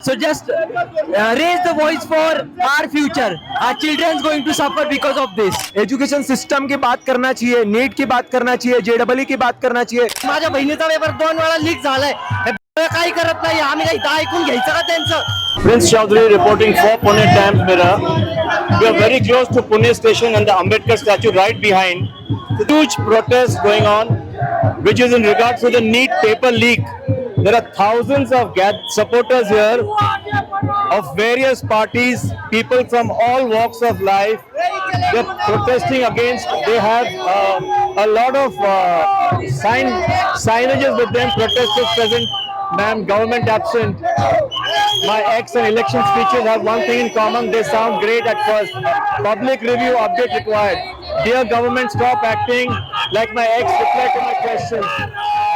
So just raise the voice for our future. Our children's going to suffer because of this. Education system की बात करना चाहिए, NEET की बात करना चाहिए, JEE की बात करना चाहिए. माझ्या बहिणीचा पेपर 2 वेळा लीक झालाय. हे काही करत नाही. आम्ही काही इथं ऐकून घ्यायचं का त्यांचं? Prince Chaudhary reporting for Pune Times Mirror. We are very close to Pune station and the Ambedkar statue right behind. Huge protest going on, which is in regards to the NEET paper leak. There are thousands of supporters here of various parties, people from all walks of life. They're protesting against. They have a lot of signages with them. Protesters present. Ma'am, government absent. My ex and election speeches have one thing in common. They sound great at first. Public review update required. Dear government, stop acting like my ex. Reply to my questions.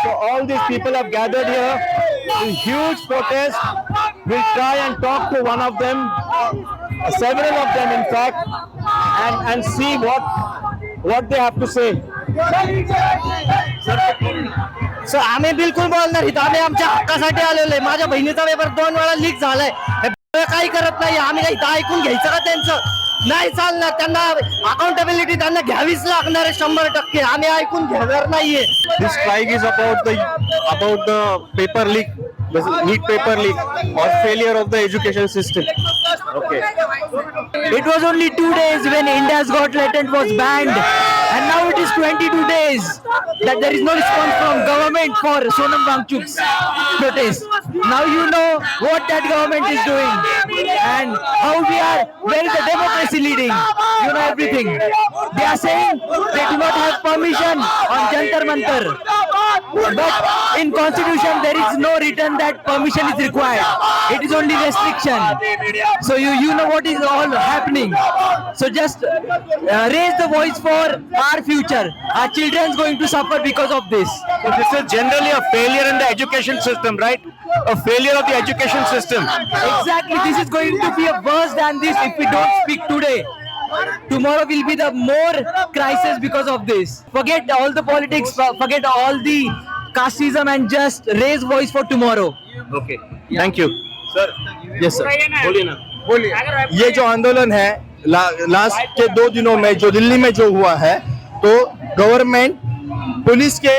So all these people have gathered here in huge protest. We'll try and talk to one of them, several of them in fact, and see what they have to say. So आम्ही बिलकुल बोलणार इथं. आम्ही आमच्या हक्कासाठी आलेलो आहे. माझ्या बहिणीचा पेपर 2 वेळा लीक झालाय. हे काही करत नाही. आम्ही काही इथं ऐकून घ्यायचं का त्यांचं? नाही चालणार. त्यांना अकाउंटेबिलिटी त्यांना घ्यावीच लागणार आहे 100%. आम्ही ऐकून घेणार नाहीये. This strike is about the paper leak, the NEET paper leak or failure of the education system. Okay. It was only 2 days when India's Got Talent was banned, and now it is 22 days that there is no response from government for Sonam Wangchuk's protest. Now you know what that government is doing and how where is the democracy leading. You know everything. They are saying they do not have permission on Jantar Mantar. But in constitution there is no written that permission is required. It is only restriction. So you know what is all happening. So just raise the voice for our future. Our children's going to suffer because of this. So this is generally a failure in the education system, right? A failure of the education system. Exactly. This is going to be a worse than this if we don't speak today. Tomorrow will be the more crisis because of this. Forget all the politics, forget all the casteism and just raise voice for tomorrow. Okay. Thank you. Sir. Yes sir. बोलिए ना. ये जो आंदोलन है last के 2 दिनों में जो दिल्ली में जो हुआ है, तो गवर्नमेंट पुलिस के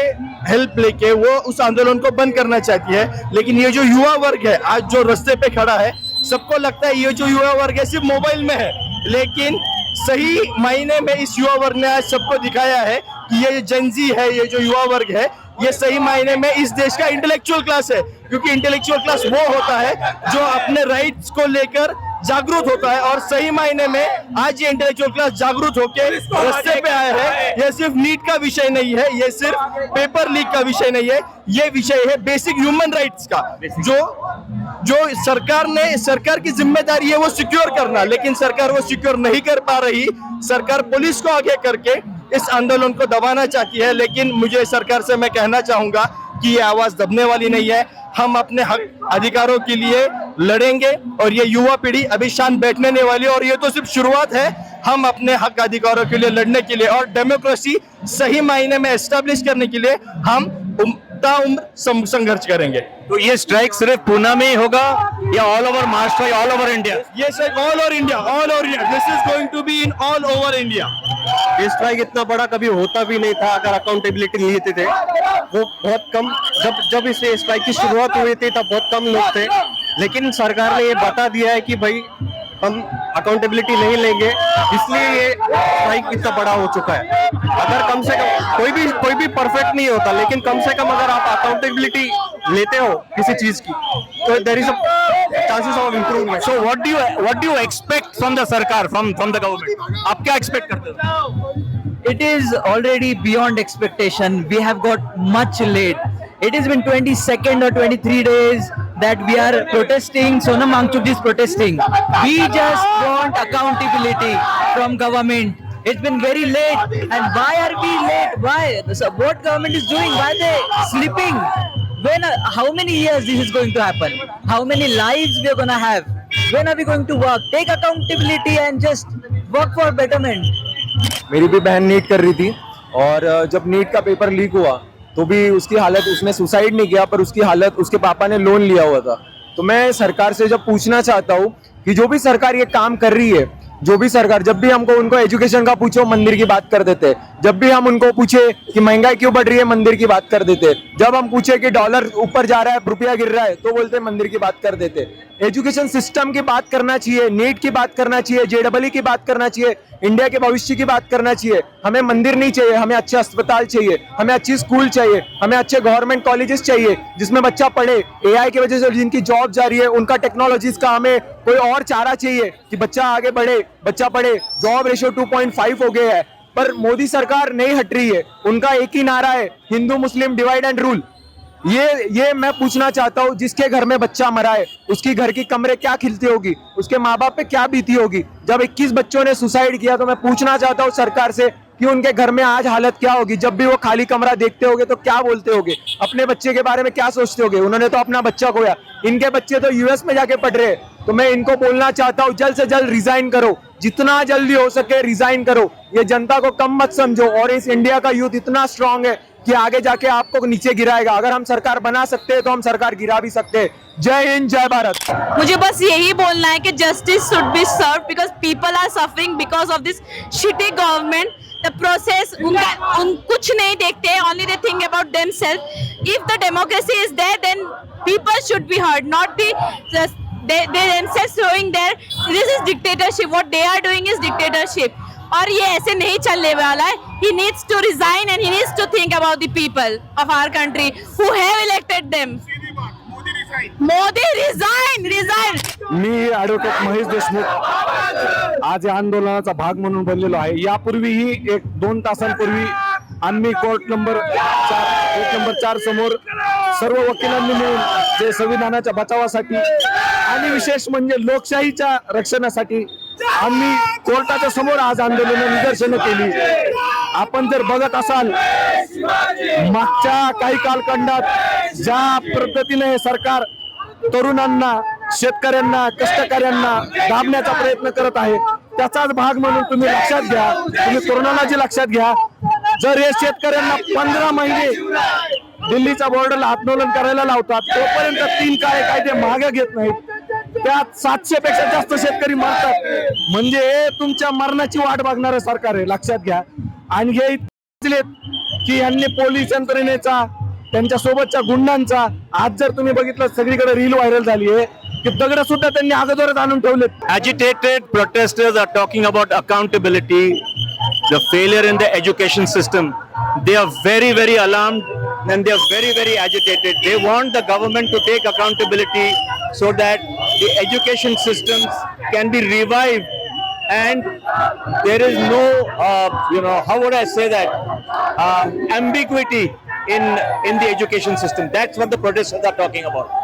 हेल्प लेके वो उस आंदोलन को बंद करना चाहती है. लेकिन ये जो युवा वर्ग है आज जो रास्ते पे खड़ा है, सबको लगता है ये जो युवा वर्ग है सिर्फ मोबाइल में है, लेकिन सही मायने में इस युवा वर्ग ने आज सबको दिखाया है कि ये जेनजी है, ये जो युवा वर्ग है ये सही मायने में इस देश का इंटेलेक्चुअल क्लास है. क्योंकि इंटेलेक्चुअल क्लास वो होता है जो अपने राइट्स को लेकर जागरूक होता है, और सही मायने में आज ये इंटेलेक्चुअल क्लास जागरूक होकर रास्ते पे आया है. ये सिर्फ नीट का विषय नहीं है, ये सिर्फ पेपर लीक का विषय नहीं है, ये विषय है बेसिक ह्यूमन राइट्स का. जो सरकार की जिम्मेदारी है वो सिक्योर करना, लेकिन सरकार वो सिक्योर नहीं कर पा रही. सरकार पुलिस को आगे करके इस आंदोलन को दबाना चाहती है. लेकिन मुझे सरकार से मैं कहना चाहूंगा कि ये आवाज दबने वाली नहीं है. हम अपने हक अधिकारों के लिए लड़ेंगे और ये युवा पीढ़ी अभी शांत बैठने नहीं वाली, और ये तो सिर्फ शुरुआत है. हम अपने हक अधिकारों के लिए लड़ने के लिए और डेमोक्रेसी सही मायने में एस्टेब्लिश करने के लिए हम ताउम्र संघर्ष करेंगे. तो ये स्ट्राइक सिर्फ पुणे में ही होगा या ऑल ओवर महाराष्ट्र या ऑल ओवर इंडिया? ये sir all over India. This is going to be in all over India. ये स्ट्राइक इतना बड़ा कभी होता भी नहीं था अगर अकाउंटेबिलिटी नहीं लेते थे. वो बहुत कम, जब इस स्ट्राइक की शुरुआत हुई थी तब बहुत कम लोग थे, लेकिन सरकार ने ये बता दिया है कि भाई हम अकाउंटेबिलिटी नहीं लेंगे, इसलिए ये स्ट्राइक इतना बड़ा हो चुका है. अगर कम से कम कोई भी परफेक्ट नहीं होता, लेकिन कम से कम अगर आप अकाउंटेबिलिटी लेते हो किसी चीज की तो there is a chances of improvement. So what do you expect from the सरकार, फ्रॉम द गवर्नमेंट? आप क्या एक्सपेक्ट करते हो? It is already beyond expectation. We have got much late. It has been 22nd or 23 days that we are protesting. Sonam Wangchuk is protesting. We just want accountability from government. It's been very late. And why are we late? Why? So what government is doing? Why are they sleeping? How many years this is going to happen? How many lives we are going to have? When are we going to work? Take accountability and just work for betterment. मेरी भी बहन NEET कर रही थी, और जब NEET का paper leak हुआ तो भी उसकी हालत, उसने सुसाइड नहीं किया पर उसकी हालत, उसके पापा ने लोन लिया हुआ था तो मैं सरकार से जब पूछना चाहता हूँ कि जो भी सरकार ये काम कर रही है, जो भी सरकार, जब भी हमको उनको एजुकेशन का पूछो मंदिर की बात कर देते हैं, जब भी हम उनको पूछे कि महंगाई क्यों बढ़ रही है मंदिर की बात कर देते हैं, जब हम पूछे कि डॉलर ऊपर जा रहा है रुपया गिर रहा है तो बोलते हैं मंदिर की बात कर देते हैं। एजुकेशन सिस्टम की बात करना चाहिए, नीट की बात करना चाहिए, जेडबलई की बात करना चाहिए, इंडिया के भविष्य की बात करना चाहिए। हमें मंदिर नहीं चाहिए, हमें अच्छे अस्पताल चाहिए, हमें अच्छी स्कूल चाहिए, हमें अच्छे गवर्नमेंट कॉलेजेस चाहिए जिसमें बच्चा पढ़े। एआई की वजह से जिनकी जॉब जा रही है उनका टेक्नोलॉजीज का हमें कोई और चारा चाहिए कि बच्चा आगे बढ़े, बच्चा पढ़े। जॉब रेशियो 2.5 हो गया है, पर मोदी सरकार नहीं हट रही है। उनका एक ही नारा है, हिंदू मुस्लिम डिवाइड एंड रूल। ये मैं पूछना चाहता हूँ, जिसके घर में बच्चा मरा है उसकी घर की कमरे क्या खिलती होगी, उसके माँ बाप पे क्या बीती होगी। जब 21 बच्चों ने सुसाइड किया तो मैं पूछना चाहता हूँ सरकार से कि उनके घर में आज हालत क्या होगी। जब भी वो खाली कमरा देखते होगे तो क्या बोलते होगे, अपने बच्चे के बारे में क्या सोचते होगे। उन्होंने तो अपना बच्चा खोया, इनके बच्चे तो यूएस में जाके पढ़ रहे हैं। तो मैं इनको बोलना चाहता हूँ जल्द से जल्द रिजाइन करो, जितना जल्दी हो सके रिजाइन करो। ये जनता को कम मत समझो, और इस इंडिया का यूथ इतना स्ट्रांग है कि आगे जाके आपको नीचे गिराएगा। अगर हम सरकार बना सकते हैं तो हम सरकार गिरा भी सकते हैं। जय हिंद, जय भारत। मुझे बस यही बोलना है कि justice should be serve because people are suffering because of this shitty government. The process उन कुछ नहीं देखते, only they think about themselves. If the democracy is there then people should be heard, not the they themselves showing their this is dictatorship. What they are doing is dictatorship. और ये ऐसे नहीं चलने वाला है. He needs to resign and he needs to think about the people of our country who have elected them. Modi resign. Me advocate Mahesh Deshmukh आज या आंदोलनाचा भाग म्हणून बनलेलो आहे. यापूर्वीही 1-2 तासांपूर्वी आम्ही कोर्ट नंबर 4 समोर सर्व वकिलांनी मिळून जे संविधानाच्या बचावासाठी आणि विशेष म्हणजे लोकशाहीच्या रक्षणासाठी आम्ही कोर्टाच्या समोर आज निदर्शनं केली. आपण जर बघत असाल मागच्या काही कालखंडात ज्या पद्धतीने सरकार तरुणांना, शेतकऱ्यांना, कष्टकऱ्यांना दाबण्याचा प्रयत्न करत आहे त्याचाच भाग म्हणून तुम्ही लक्षात घ्या, तुम्ही तरुणांना लक्षात घ्या. जर हे शेतकऱ्यांना 15 महिने दिल्लीच्या बॉर्डरला आंदोलन करायला लावतात तोपर्यंत 3 काळे कायदे मागे घेत नाहीत, त्यात 700 पेक्षा जास्त शेतकरी मरतात. म्हणजे हे तुमच्या मरणाची वाट बघणारं सरकार आहे, लक्षात घ्या. आणि हे इतके की यांनी पोलीस यंत्रणेचा, त्यांच्या सोबतच्या गुंडांचा, आज जर तुम्ही बघितलं सगळीकडे रील व्हायरल झाली आहे की दगड सुद्धा त्यांनी अगोदरच आणून ठेवलेत. Agitated protesters are talking about accountability, the failure in the education system. They are very, very alarmed and they are very, very agitated. They want the government to take accountability so that the education systems can be revived and there is no, how would I say that, ambiguity in the education system. That's what the protesters are talking about.